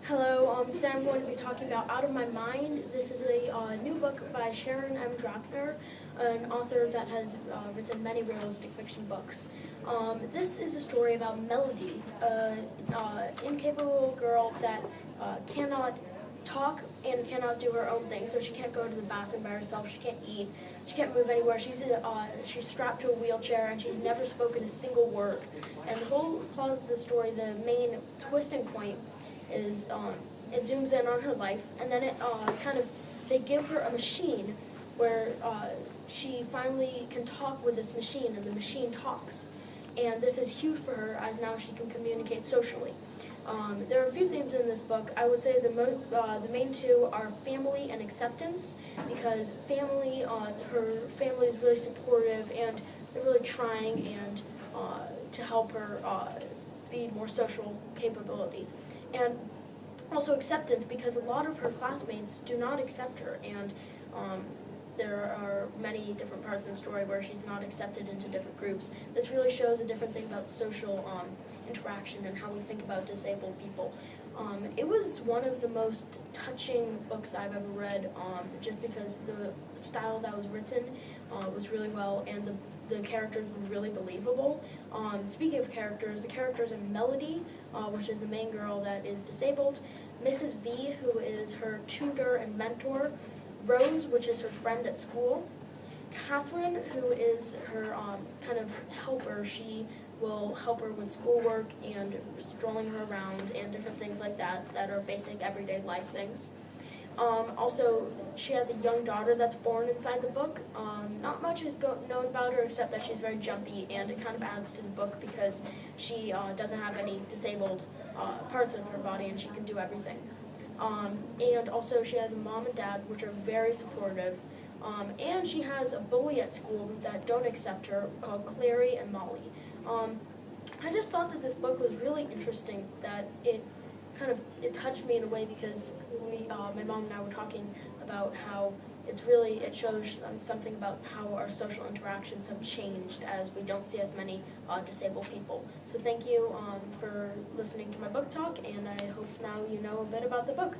Hello, today I'm going to be talking about Out of My Mind. This is a new book by Sharon M. Drochner, an author that has written many realistic fiction books. This is a story about Melody, an incapable girl that cannot talk and cannot do her own thing. So she can't go to the bathroom by herself, she can't eat, she can't move anywhere. She's strapped to a wheelchair and she's never spoken a single word. And the whole plot of the story, the main twisting point, is it zooms in on her life, and then they give her a machine where she finally can talk with this machine, and the machine talks. And this is huge for her, as now she can communicate socially. There are a few themes in this book. I would say the main two are family and acceptance, because her family is really supportive, and they're really trying and to help her be more social capability. And also acceptance, because a lot of her classmates do not accept her, and there are many different parts in the story where she's not accepted into different groups. This really shows a different thing about social interaction and how we think about disabled people. It was one of the most touching books I've ever read, just because the style that was written was really well, and the characters were really believable. Speaking of characters, the characters are Melody, which is the main girl that is disabled, Mrs. V, who is her tutor and mentor, Rose, which is her friend at school, Catherine, who is her kind of helper. She will help her with schoolwork and strolling her around and different things like that that are basic everyday life things. Also, she has a young daughter that's born inside the book. Not much is known about her except that she's very jumpy, and it kind of adds to the book because she doesn't have any disabled parts of her body and she can do everything. And also she has a mom and dad which are very supportive, and she has a bully at school that don't accept her called Clary and Molly. I just thought that this book was really interesting, that it touched me in a way, because my mom and I were talking about how it shows something about how our social interactions have changed as we don't see as many disabled people. So thank you for listening to my book talk, and I hope now you know a bit about the book.